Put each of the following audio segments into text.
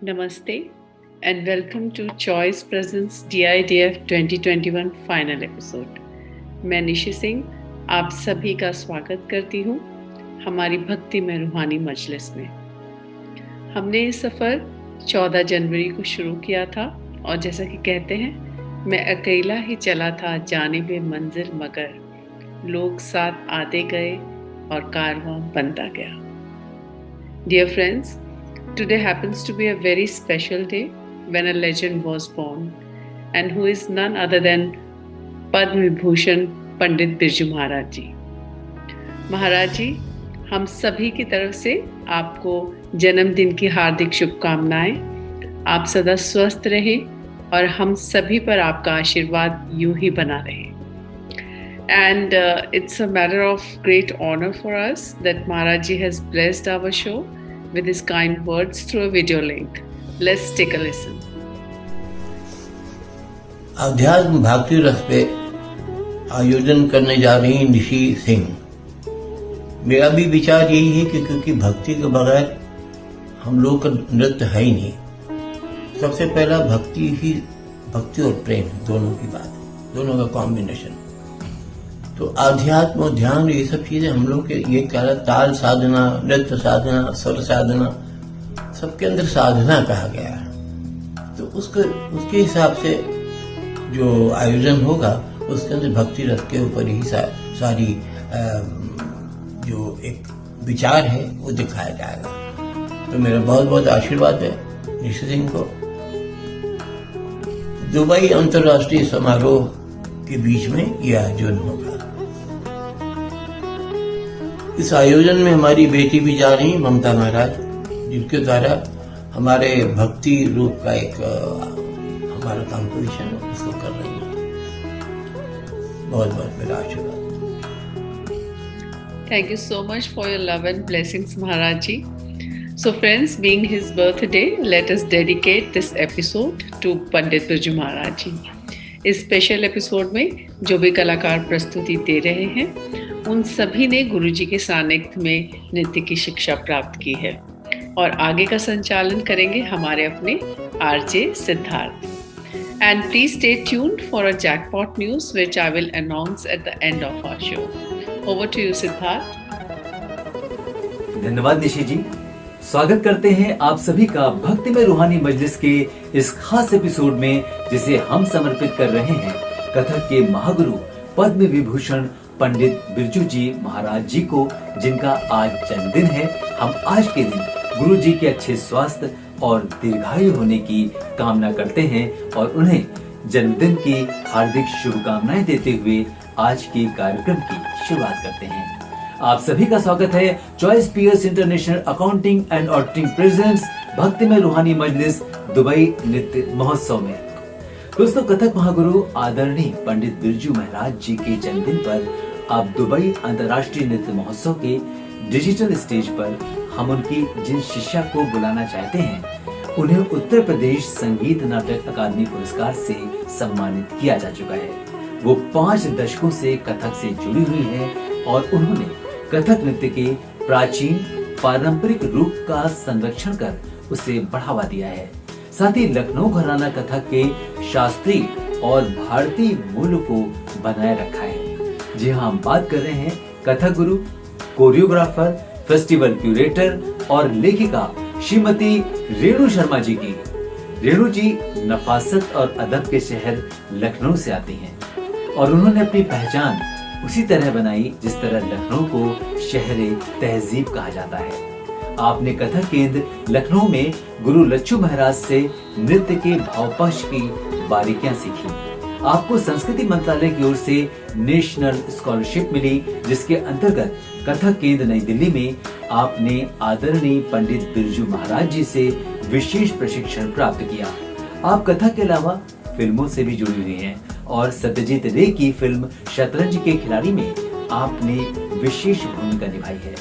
Namaste and welcome to Choice Presents DIDF 2021 final episode. मैं निशी सिंह आप सभी का स्वागत करती हूँ हमारी भक्ति में रूहानी मजलिस में। हमने ये सफ़र 14 जनवरी को शुरू किया था और जैसा कि कहते हैं मैं अकेला ही चला था जानिबे मंजिल मगर लोग साथ आते गए और कारवां बनता गया। Dear friends, today happens to be a very special day when a legend was born, and who is none other than Padma Vibhushan Pandit Birju Maharaj जी। महाराज जी, हम सभी की तरफ से आपको जन्मदिन की हार्दिक शुभकामनाएं। आप सदा स्वस्थ रहें और हम सभी पर आपका आशीर्वाद यूं ही बना रहे। And it's a matter of great honor for us that Maharaj ji has blessed our show with his kind words through a video link. Let's take a listen. अध्यात्म भक्ति रस पे आयोजन करने जा रही निशी सिंह। मेरा भी विचार यही है कि क्योंकि भक्ति के बगैर हम लोग का नृत्य है ही नहीं। सबसे पहला भक्ति और प्रेम दोनों की बात है, दोनों का कॉम्बिनेशन। तो अध्यात्म और ध्यान ये सब चीजें हम लोग के ये कहा ताल साधना, नृत्य साधना, स्वर साधना, सबके अंदर साधना कहा गया है। तो उसके हिसाब से जो आयोजन होगा उसके अंदर भक्ति रस के ऊपर ही सारी जो एक विचार है वो दिखाया जाएगा। तो मेरा बहुत बहुत आशीर्वाद है निशी सिंह को। दुबई अंतर्राष्ट्रीय समारोह के बीच में यह आयोजन होगा। इस आयोजन में हमारी बेटी भी जा रही ममता महाराज, जिनके द्वारा हमारे भक्ति रूप का एक हमारा कंपोजिशन उसको कर रही है। बहुत बहुत मेरा आशीर्वाद। Thank you so much for your love and blessings, Maharaj ji. So friends, being his birthday, let us dedicate this episode to Pandit Birju Maharaj ji. इस स्पेशल एपिसोड में जो भी कलाकार प्रस्तुति दे रहे हैं उन सभी ने गुरुजी के सानिध्य में नृत्य की शिक्षा प्राप्त की है और आगे का संचालन करेंगे हमारे अपने RJ Siddharth. And please stay tuned for a jackpot news which I will announce at the end of our show. Over to you Siddharth. धन्यवाद निशी जी। स्वागत करते हैं आप सभी का भक्ति में रूहानी मजलिस के इस खास एपिसोड में, जिसे हम समर्पित कर रहे हैं कथक के महागुरु पद्म विभूषण पंडित बिरजू जी महाराज जी को, जिनका आज जन्मदिन है। हम आज के दिन गुरु जी के अच्छे स्वास्थ्य और दीर्घायु होने की कामना करते हैं और उन्हें जन्मदिन की हार्दिक शुभकामनाएं देते हुए आज के कार्यक्रम की शुरुआत करते हैं। आप सभी का स्वागत है choice peers international accounting and auditing presents भक्ति में रूहानी मजलिस दुबई नृत्य महोत्सव में। दोस्तों, कथक महागुरु आदरणीय पंडित बिरजू महाराज जी के जन्मदिन पर आप दुबई अंतर्राष्ट्रीय नृत्य महोत्सव के डिजिटल स्टेज पर हम उनकी जिन शिष्या को बुलाना चाहते हैं उन्हें उत्तर प्रदेश संगीत नाटक अकादमी पुरस्कार से सम्मानित किया जा चुका है। वो 5 दशकों से कथक से जुड़ी हुई है और उन्होंने कथक नृत्य के प्राचीन पारंपरिक रूप का संरक्षण कर उसे बढ़ावा दिया है। साथ ही लखनऊ घराना कथक के शास्त्रीय और भारतीय मूल्य को बनाए रखा है। जी हाँ, हम बात कर रहे हैं कथक गुरु, कोरियोग्राफर, फेस्टिवल क्यूरेटर और लेखिका श्रीमती रेणु शर्मा जी की। रेणु जी नफासत और अदब के शहर लखनऊ से आती हैं और उन्होंने अपनी पहचान उसी तरह बनाई जिस तरह लखनऊ को शहरे तहजीब कहा जाता है। आपने कथक केंद्र लखनऊ में गुरु लच्छू महाराज से नृत्य के भावपक्ष की बारीकियां सीखी। आपको संस्कृति मंत्रालय की ओर से नेशनल स्कॉलरशिप मिली, जिसके अंतर्गत कथक केंद्र नई दिल्ली में आपने आदरणीय पंडित बिरजू महाराज जी से विशेष प्रशिक्षण प्राप्त किया। आप कथक के अलावा फिल्मों से भी जुड़ी हुई हैं और सत्यजीत रे की फिल्म शतरंज के खिलाड़ी में आपने विशेष भूमिका निभाई है।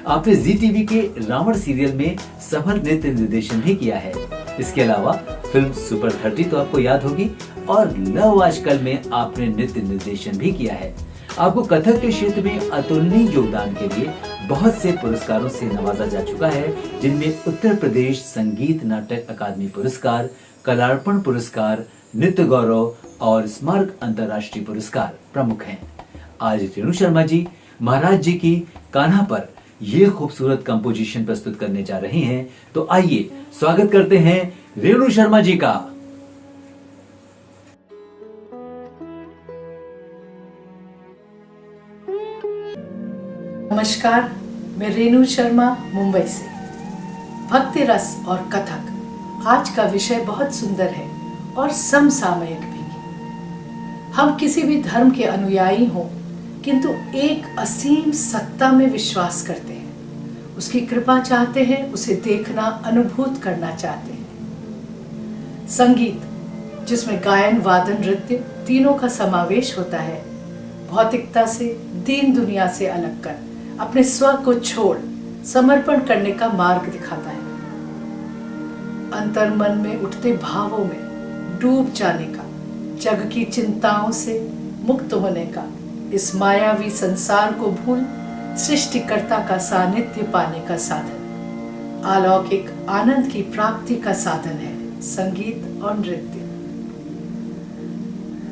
आपने जी टीवी के रावण सीरियल में सफल नृत्य निर्देशन भी किया है। इसके अलावा फिल्म सुपर 30 तो आपको याद होगी और लव आजकल में आपने नृत्य निर्देशन भी किया है। आपको कथक के क्षेत्र में अतुलनीय योगदान के लिए बहुत से पुरस्कारों से नवाजा जा चुका है, जिनमें उत्तर प्रदेश संगीत नाटक अकादमी पुरस्कार, कलार्पण पुरस्कार, नृत्य गौरव और स्मारक अंतर्राष्ट्रीय पुरस्कार प्रमुख हैं। आज रेणु शर्मा जी महाराज जी की कान्हा पर ये खूबसूरत कंपोजिशन प्रस्तुत करने जा रहे हैं। तो आइए स्वागत करते हैं रेणु शर्मा जी का। नमस्कार, मैं रेणु शर्मा मुंबई से। भक्ति रस और कथक आज का विषय बहुत सुंदर है और समसामयिक भी। हम किसी भी धर्म के अनुयायी हों, किंतु एक असीम सत्ता में विश्वास करते हैं, उसकी कृपा चाहते हैं, उसे देखना, अनुभूत करना चाहते हैं। संगीत, जिसमें गायन, वादन, नृत्य तीनों का समावेश होता है, भौतिकता से, दीन दुनिया से अलग कर अपने स्व को छोड़ समर्पण करने का मार्ग दिखाता है। अंतर्मन में उठते भावों में डूब जाने का, जग की चिंताओं से मुक्त होने का, इस मायावी संसार को भूल सृष्टिकर्ता का सानिध्य पाने का साधन, अलौकिक आनंद की प्राप्ति का साधन है संगीत और नृत्य।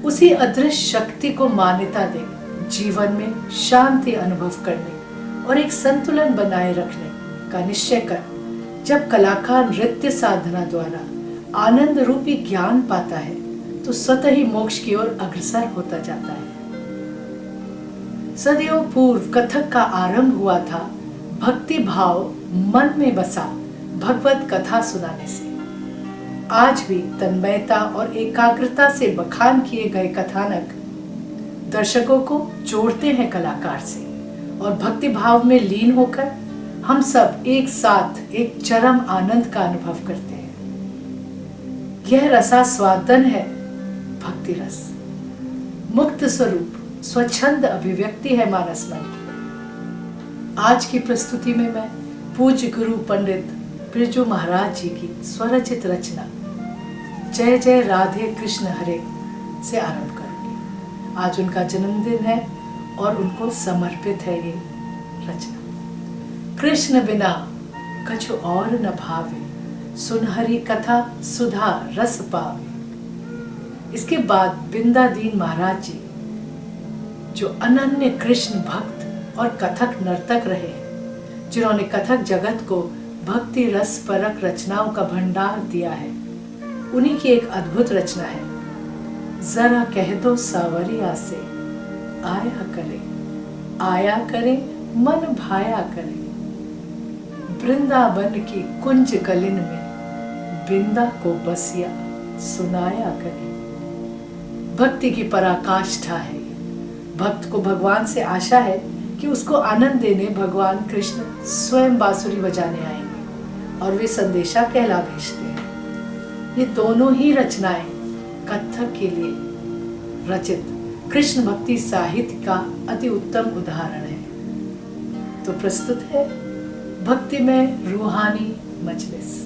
उसी अदृश्य शक्ति को मान्यता दे जीवन में शांति अनुभव करने और एक संतुलन बनाए रखने का निश्चय कर जब कलाकार नृत्य साधना द्वारा आनंद रूपी ज्ञान पाता है, तो स्वतः ही मोक्ष की ओर अग्रसर होता जाता है। सदियों पूर्व कथक का आरंभ हुआ था भक्ति भाव मन में बसा भगवत कथा सुनाने से। आज भी तन्मयता और एकाग्रता से बखान किए गए कथानक दर्शकों को जोड़ते हैं कलाकार से, और भक्ति भाव में लीन होकर हम सब एक साथ एक चरम आनंद का अनुभव करते हैं। यह रसास्वादन है भक्ति रस, मुक्त स्वरूप स्वच्छंद अभिव्यक्ति है मानस मन की। आज की प्रस्तुति में मैं पूज्य गुरु पंडित बिरजू महाराज जी की स्वरचित रचना जय जय राधे कृष्ण हरे से आरंभ करूंगी। आज उनका जन्मदिन है और उनको समर्पित है ये रचना। कृष्ण बिना कछु और न भावे, सुन हरि कथा सुधा रस पावे। इसके बाद बिंदादीन महाराज जी, जो अनन्य कृष्ण भक्त और कथक नर्तक रहे हैं, जिन्होंने कथक जगत को भक्ति रस परक रचनाओं का भंडार दिया है, उन्हीं की एक अद्भुत रचना है जरा कह दो सावरिया से, आया करे मन भाया करे। वृंदावन की कुंज गलिन में बिंदा को बसिया सुनाया करे। भक्ति की पराकाष्ठा है। भक्त को भगवान से आशा है कि उसको आनंद देने भगवान कृष्ण स्वयं बांसुरी बजाने आएंगे और वे संदेशा कहला भेजते हैं। ये दोनों ही रचनाएं कथक के लिए रचित कृष्ण भक्ति साहित्य का अति उत्तम उदाहरण है। तो प्रस्तुत है भक्ति में रूहानी मजलिस।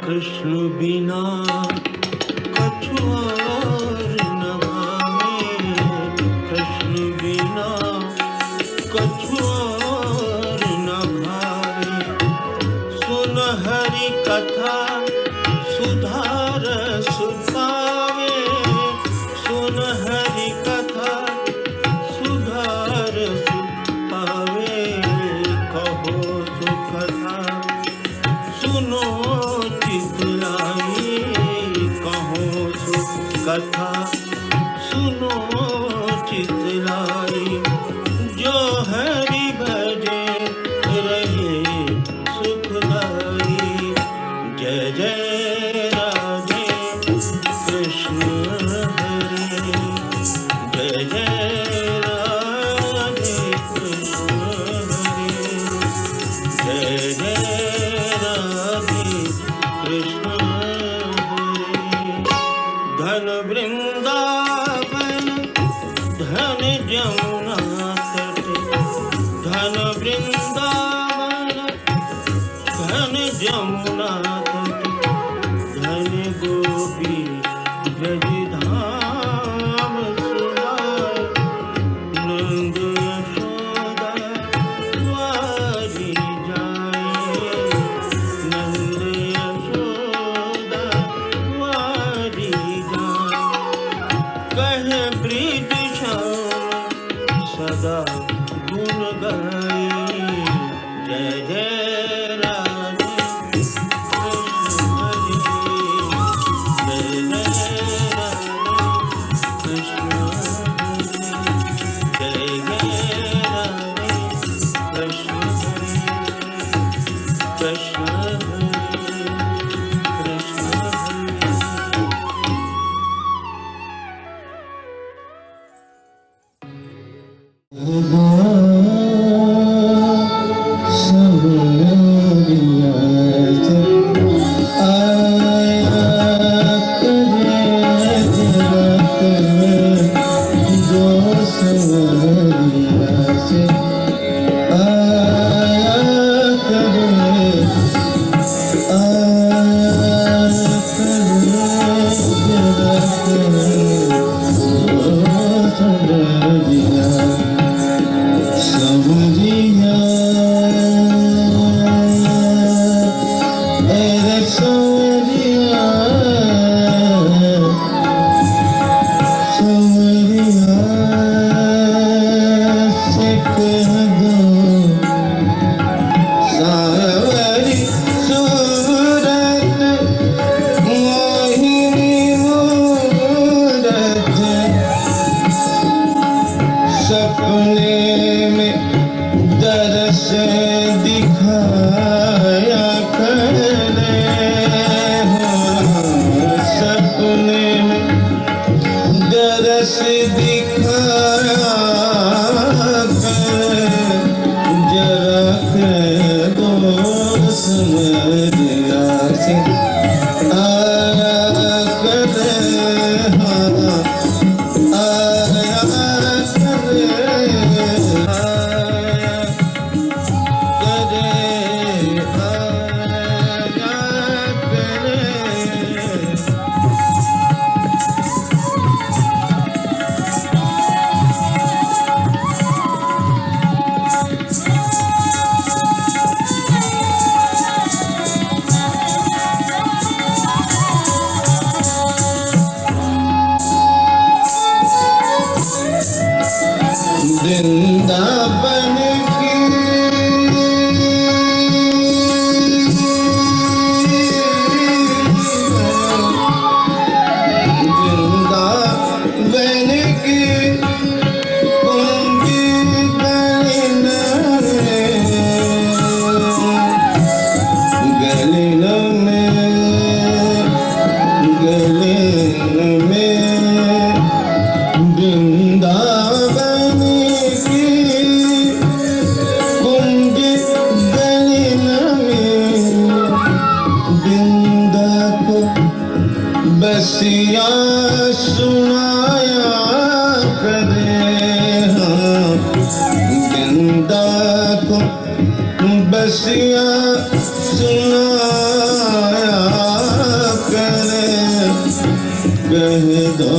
कृष्ण बिना कछु और न सुनो चितलाई, जो हरि भजे रहे सुखदाई। जय जय राधे कृष्ण हरे, जय जय राधे कृष्ण हरे, जय जय राधे कृष्ण हरे। धन वृंदावन धन जमुना तट, धन वृंदावन धन जमुना तट, धन गोपी ब्रज धाम सुहाए। नंद यशोदा वारी जाए, नंद यशोदा वारी जाए। कहे ब्रिज श्याम सदा गुण गाई। जय जय राधे कृष्ण हरे, जय जय राधे कृष्ण हरे, जय जय राधे कृष्ण हरे, कृष्ण हरे, कृष्ण हरे। सपने में दरस दिखाया करे, सपने में दरस दिखाया करे। जरा के दो समझिया से आया करे, वृंदावन की वृंदावन की कुंजी गलिन में वृंदावन की कुंज गलिन में वृंदा को बसिया सुनाया करे, वृंदा को बसिया सुनाया करे। कह दो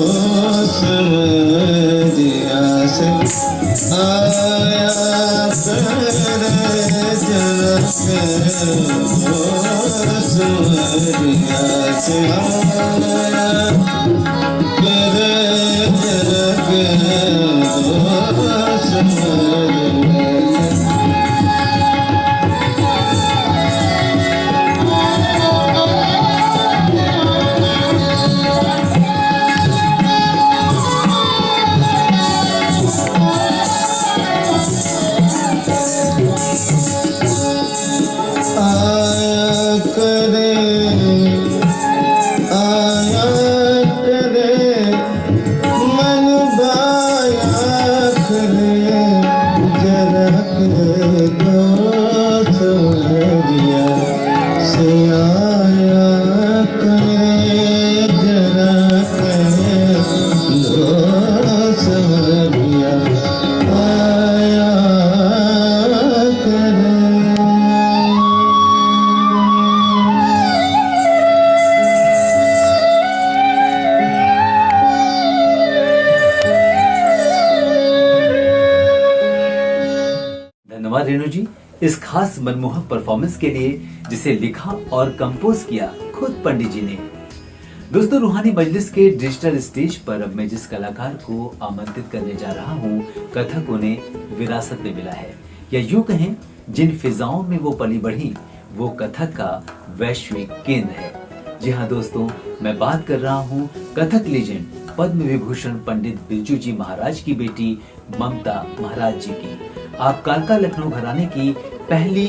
समझिया से आया करे, जरा कह दो समझिया से आया करे, जरा कह दो समझिया से। रेणु जी इस खास मनमोहक परफॉर्मेंस के लिए, जिसे लिखा और कंपोज किया खुद पंडित जी ने। दोस्तों, रूहानी मजलिस के डिजिटल स्टेज पर अब मैं जिस कलाकार को आमंत्रित करने जा रहा हूँ, कथक उन्हें विरासत में मिला है, या यूं कहें जिन फिजाओं में वो पली बढ़ी, वो कथक का वैश्विक केंद्र है। जी हाँ दोस्तों, मैं बात कर रहा हूँ कथक लीजेंड पद्म विभूषण पंडित बिरजू जी महाराज की बेटी ममता महाराज जी की। आप कालका लखनऊ घराने की पहली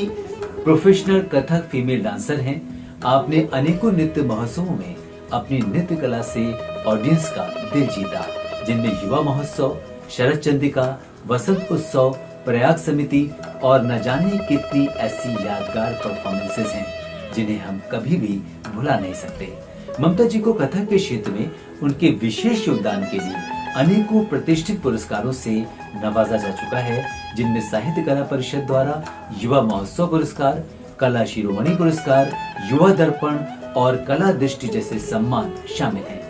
प्रोफेशनल कथक फीमेल डांसर हैं। आपने अनेकों नृत्य महोत्सवों में अपनी नृत्य कला से ऑडियंस का दिल जीता, जिनमें युवा महोत्सव, शरद चंद्रिका, वसंत उत्सव, प्रयाग समिति और न जाने कितनी ऐसी यादगार परफॉर्मेंसेस हैं जिन्हें हम कभी भी भुला नहीं सकते। ममता जी को कथक के क्षेत्र में उनके विशेष योगदान के लिए अनेकों प्रतिष्ठित पुरस्कारों से नवाजा जा चुका है, जिनमें साहित्य कला परिषद द्वारा युवा महोत्सव पुरस्कार, कला शिरोमणि पुरस्कार, युवा दर्पण और कला दृष्टि जैसे सम्मान शामिल हैं।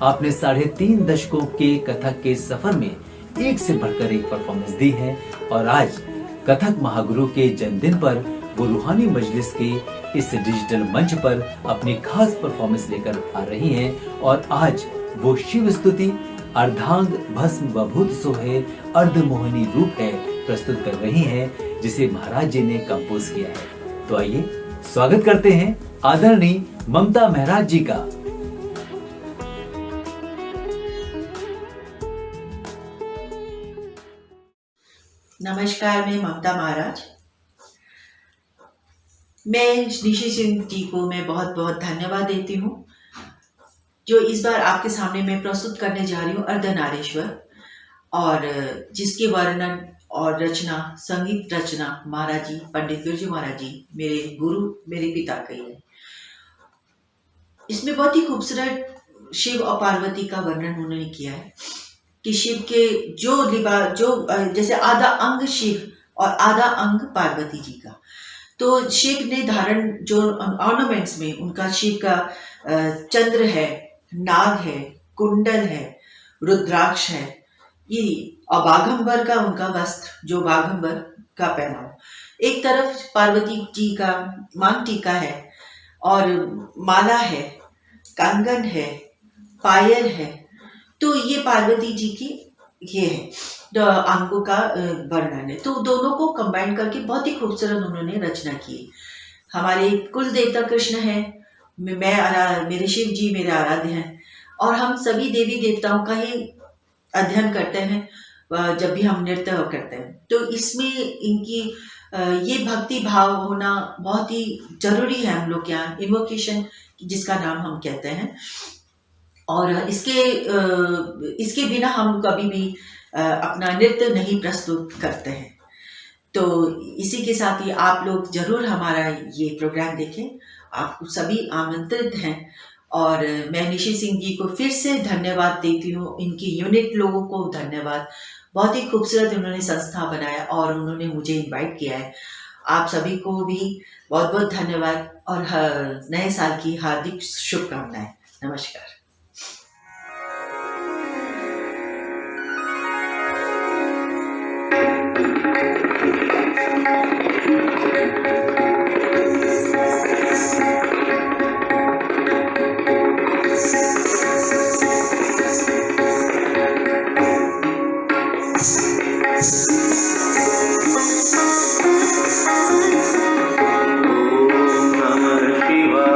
आपने 3.5 दशकों के कथक के सफर में एक से बढ़कर एक परफॉर्मेंस दी है और आज कथक महागुरु के जन्मदिन पर वो रूहानी मजलिस के इस डिजिटल मंच पर अपनी खास परफॉर्मेंस लेकर आ रही हैं और आज वो शिव स्तुति अर्धांग भस्म बभूत सोहे अर्धमोहिनी रूप है प्रस्तुत कर रही हैं, जिसे महाराज जी ने कंपोज किया है। तो आइए स्वागत करते हैं आदरणीय ममता महाराज जी का। नमस्कार, मैं ममता महाराज। मैं निशी सिंह जी को मैं बहुत बहुत धन्यवाद देती हूँ, जो इस बार आपके सामने मैं प्रस्तुत करने जा रही हूँ अर्धनारीश्वर, और जिसके वर्णन और रचना, संगीत रचना महाराज जी पंडित बिरजू महाराज जी, मेरे गुरु, मेरे पिता की है। इसमें बहुत ही खूबसूरत शिव और पार्वती का वर्णन उन्होंने किया है कि शिव के जो जैसे आधा अंग शिव और आधा अंग पार्वती जी का, तो शिव ने धारण जो ऑर्नामेंट्स में उनका शिव का चंद्र है, नाग है, कुंडल है, रुद्राक्ष है, ये और बाघंबर का उनका वस्त्र जो बाघंबर का पहनाव, एक तरफ पार्वती जी का मांग टीका है और माला है, कंगन है, पायल है। तो ये पार्वती जी की ये है अंगों का वर्णन है। तो दोनों को कंबाइन करके बहुत ही खूबसूरत उन्होंने रचना की। हमारे कुल देवता कृष्ण है, मेरे शिव जी मेरे आराध्य हैं, और हम सभी देवी देवताओं का ही अध्ययन करते हैं जब भी हम नृत्य करते हैं। तो इसमें इनकी ये भक्ति भाव होना बहुत ही जरूरी है हम लोग के यहाँ, इन्वोकेशन जिसका नाम हम कहते हैं। और इसके बिना हम कभी भी अपना नृत्य नहीं प्रस्तुत करते हैं। तो इसी के साथ ही आप लोग जरूर हमारा ये प्रोग्राम देखें, आप सभी आमंत्रित हैं। और मैं निशी सिंह जी को फिर से धन्यवाद देती हूँ, इनकी यूनिट लोगों को धन्यवाद, बहुत ही खूबसूरत उन्होंने संस्था बनाया और उन्होंने मुझे इनवाइट किया है। आप सभी को भी बहुत बहुत धन्यवाद और नए साल की हार्दिक शुभकामनाएं। नमस्कार। Namah Shivaya.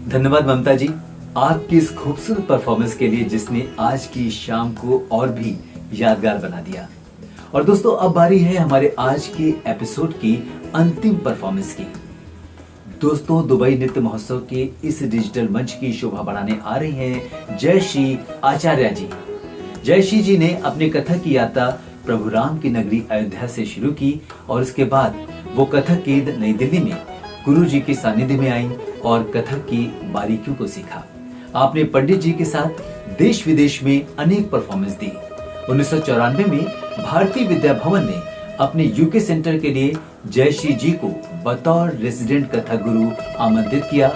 धन्यवाद ममता जी आपकी इस खूबसूरत परफॉर्मेंस के लिए जिसने आज की शाम को और भी यादगार बना दिया। और दोस्तों अब बारी है हमारे आज के एपिसोड की अंतिम परफॉर्मेंस की। दोस्तों दुबई नृत्य महोत्सव के इस डिजिटल मंच की शोभा बढ़ाने आ रही हैं जयश्री आचार्य जी। जयश्री जी ने अपने कथक की यात्रा प्रभु राम की नगरी अयोध्या से शुरू की और उसके बाद वो कथक की नई दिल्ली में गुरु जी के सानिध्य में आई और कथक की बारीकियों को सीखा। आपने पंडित जी के साथ देश विदेश में अनेक परफॉर्मेंस दी। 1994 में भारतीय विद्या भवन ने अपने यूके सेंटर के लिए जयश्री जी को बतौर रेजिडेंट कथक गुरु आमंत्रित किया।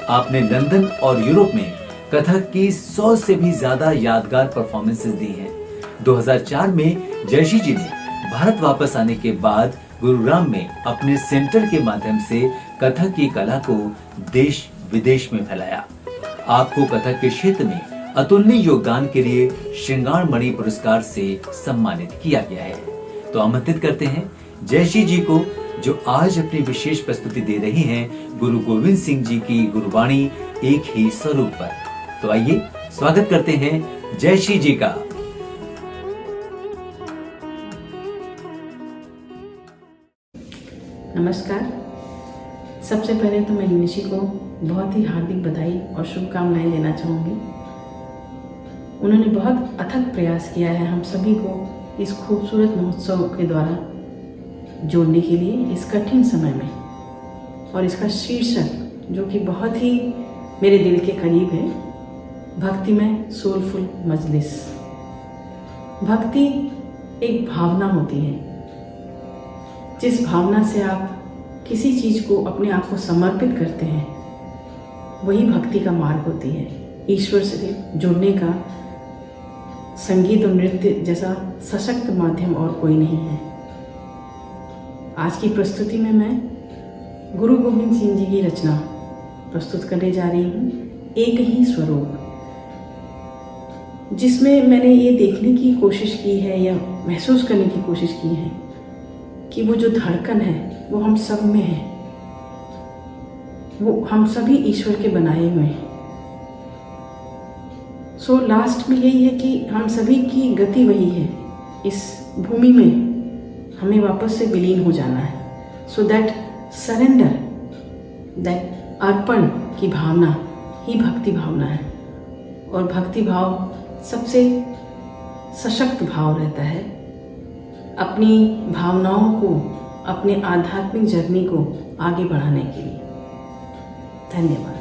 आपने लंदन और यूरोप में कथक की 100 से भी ज्यादा यादगार परफॉर्मेंसेस दी हैं। 2004 में जयश्री जी ने भारत वापस आने के बाद गुरुग्राम में अपने सेंटर के माध्यम से कथक की कला को देश विदेश में फैलाया। आपको कथक के क्षेत्र में अतुलनीय योगदान के लिए श्रृंगार मणि पुरस्कार से सम्मानित किया गया है। तो आमंत्रित करते हैं जयश्री जी को जो आज अपनी विशेष प्रस्तुति दे रही हैं गुरु गोविंद सिंह जी की गुरुवाणी एक ही स्वरूप पर। तो आइए स्वागत करते हैं जयश्री जी का। नमस्कार। सबसे पहले तो मैं निशी को बहुत ही हार्दिक बधाई और शुभकामनाएं देना चाहूँगी। उन्होंने बहुत अथक प्रयास किया है हम सभी को इस खूबसूरत महोत्सव के द्वारा जोड़ने के लिए इस कठिन समय में। और इसका शीर्षक जो कि बहुत ही मेरे दिल के करीब है, भक्ति में सोलफुल मजलिस। भक्ति एक भावना होती है, जिस भावना से आप किसी चीज़ को, अपने आप को समर्पित करते हैं, वही भक्ति का मार्ग होती है। ईश्वर से जुड़ने का संगीत और नृत्य जैसा सशक्त माध्यम और कोई नहीं है। आज की प्रस्तुति में मैं गुरु गोविंद सिंह जी की रचना प्रस्तुत करने जा रही हूँ, एक ही स्वरूप, जिसमें मैंने ये देखने की कोशिश की है या महसूस करने की कोशिश की है कि वो जो धड़कन है वो हम सब में है, वो हम सभी ईश्वर के बनाए हुए हैं। सो लास्ट में यही है कि हम सभी की गति वही है, इस भूमि में हमें वापस से विलीन हो जाना है। सो दैट सरेंडर, दैट अर्पण की भावना ही भक्ति भावना है। और भक्ति भाव सबसे सशक्त भाव रहता है अपनी भावनाओं को, अपने आध्यात्मिक जर्नी को आगे बढ़ाने के लिए। धन्यवाद।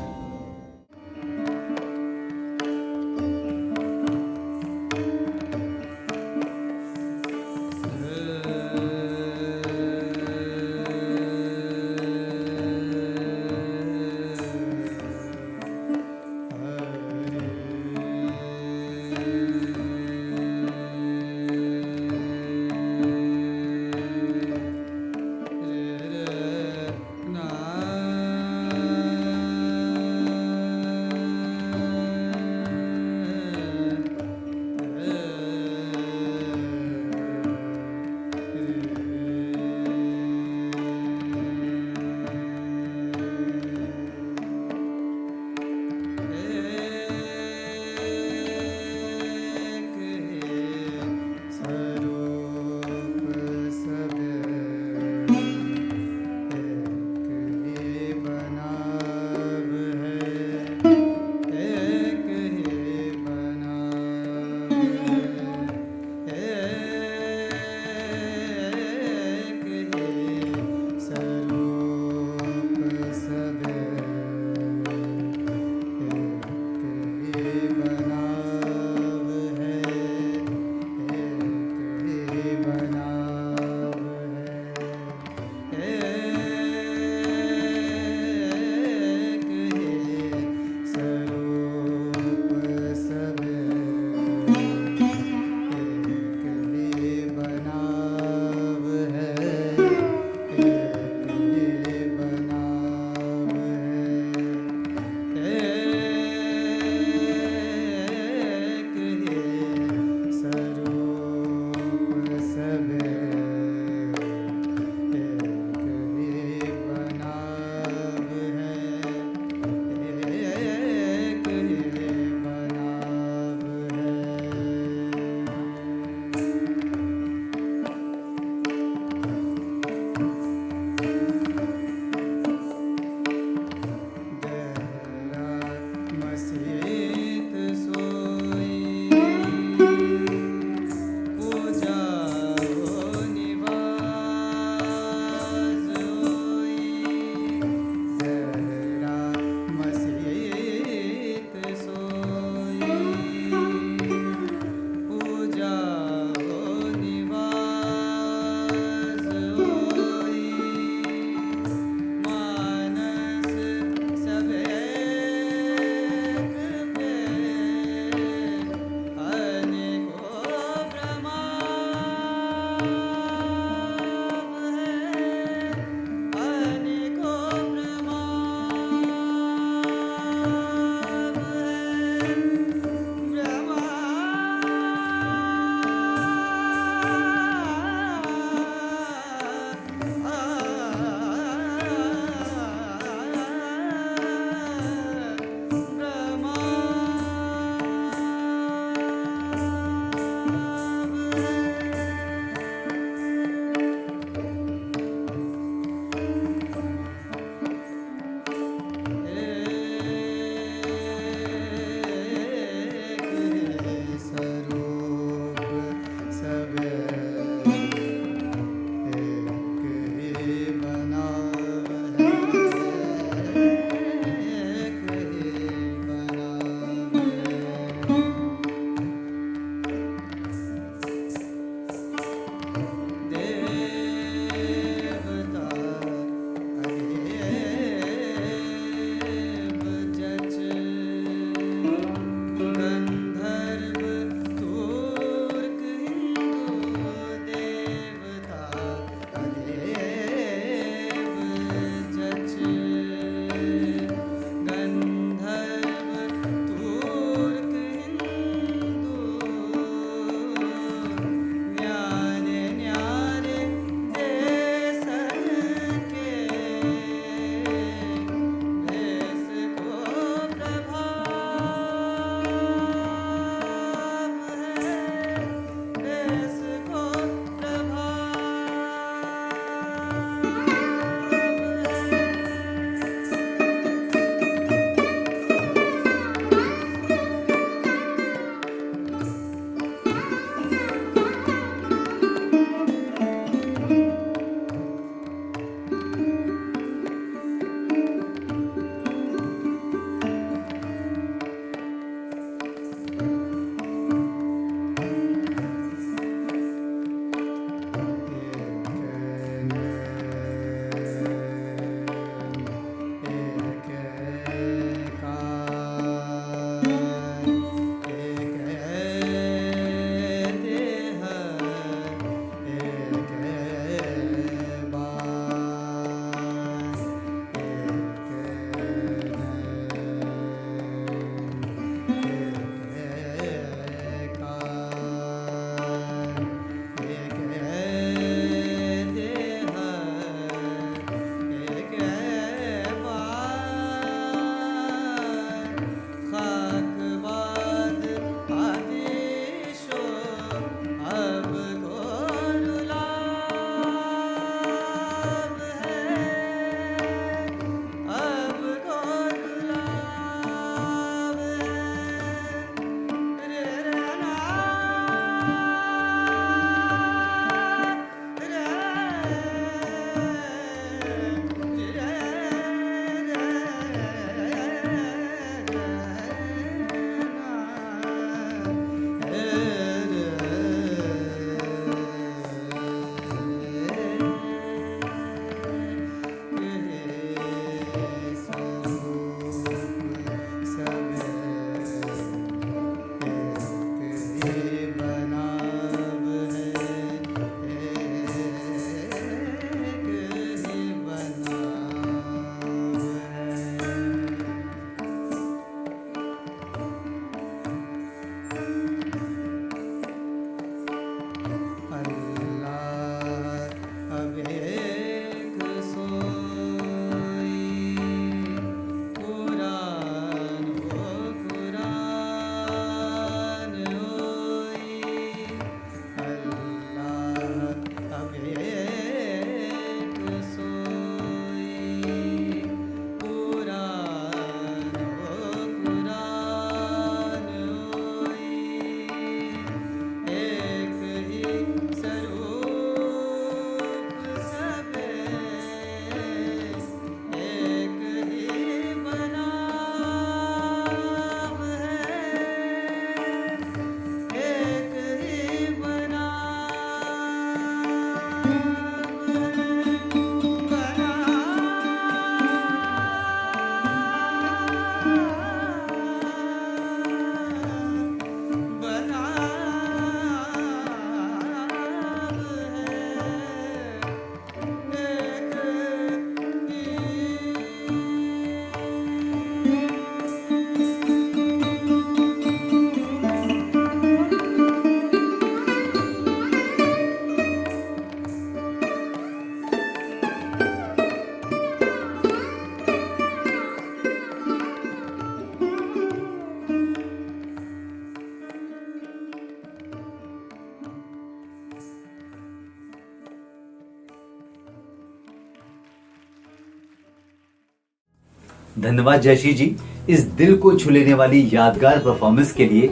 धन्यवाद जयश्री जी इस दिल को छू लेने वाली यादगार परफॉर्मेंस के लिए।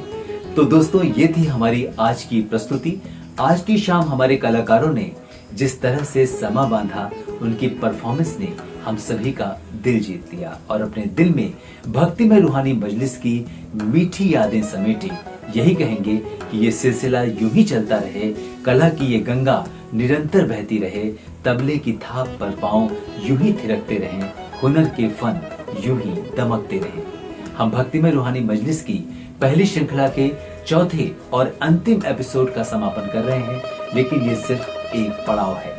तो दोस्तों, ये थी हमारी आज की प्रस्तुति। आज की शाम हमारे कलाकारों ने जिस तरह से समा बांधा, उनकी परफॉर्मेंस ने हम सभी का दिल जीत लिया और अपने दिल में भक्तिमय रूहानी मजलिस की मीठी यादें समेटी। यही कहेंगे कि ये सिलसिला यूं ही चलता रहे, कला की ये गंगा निरंतर बहती रहे, तबले की थाप पर पांव यूं ही थिरकते रहें, हुनर के फन यूं ही दमकते रहें। हम भक्तिमय रूहानी मजलिस की पहली श्रृंखला के चौथे और अंतिम एपिसोड का समापन कर रहे हैं, लेकिन ये सिर्फ एक पड़ाव है,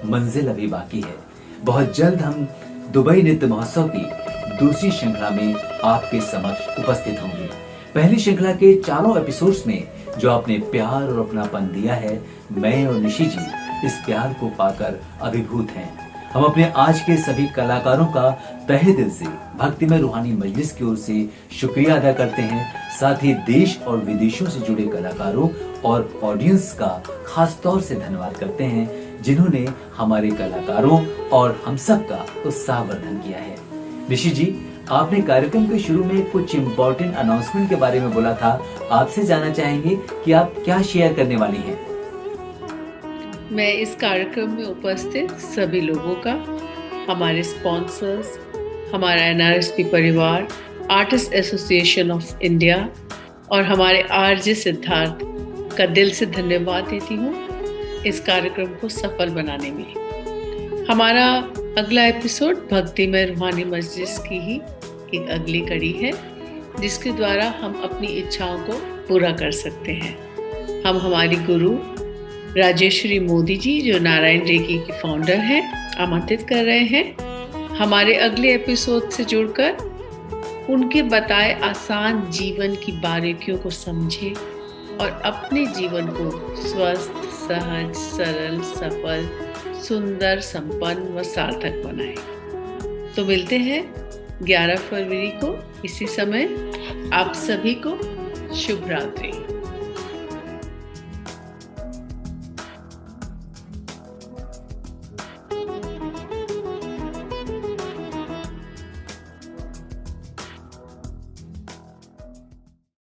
मंजिल अभी बाकी है। बहुत जल्द हम दुबई नृत्य महोत्सव की दूसरी श्रृंखला में आपके समक्ष उपस्थित होंगे। पहली श्रृंखला के चारों एपिसोड्स में जो आपने प्यार और अपनापन दिया है, मैं और निशी जी इस प्यार को पाकर अभिभूत हैं। हम अपने आज के सभी कलाकारों का तहे दिल से भक्तिमय रूहानी मजलिस की ओर से शुक्रिया अदा करते हैं। साथ ही देश और विदेशों से जुड़े कलाकारों और ऑडियंस का खास तौर से धन्यवाद करते हैं, जिन्होंने हमारे कलाकारों और हम सब का उत्साहवर्धन किया है। ऋषि जी, आपने कार्यक्रम के शुरू में कुछ इम्पोर्टेंट अनाउंसमेंट के बारे में बोला था, आपसे जानना चाहेंगे कि आप क्या शेयर करने वाली हैं। मैं इस कार्यक्रम में उपस्थित सभी लोगों का, हमारे स्पॉन्सर्स, हमारा एनआरएसपी परिवार, आर्टिस्ट एसोसिएशन ऑफ इंडिया और हमारे आरजे सिद्धार्थ का दिल से धन्यवाद देती हूँ इस कार्यक्रम को सफल बनाने में। हमारा अगला एपिसोड भक्तिमय रूहानी मजलिस की ही एक अगली कड़ी है, जिसके द्वारा हम अपनी इच्छाओं को पूरा कर सकते हैं। हम हमारी गुरु राजेश्वरी मोदी जी, जो नारायण रेकी की फाउंडर हैं, आमंत्रित कर रहे हैं हमारे अगले एपिसोड से जुड़कर उनके बताए आसान जीवन की बारीकियों को समझे और अपने जीवन को स्वस्थ, सहज, सरल, सफल, सुंदर, संपन्न व सार्थक बनाए। तो मिलते हैं 11 फरवरी को इसी समय। आप सभी को शुभ रात्रि।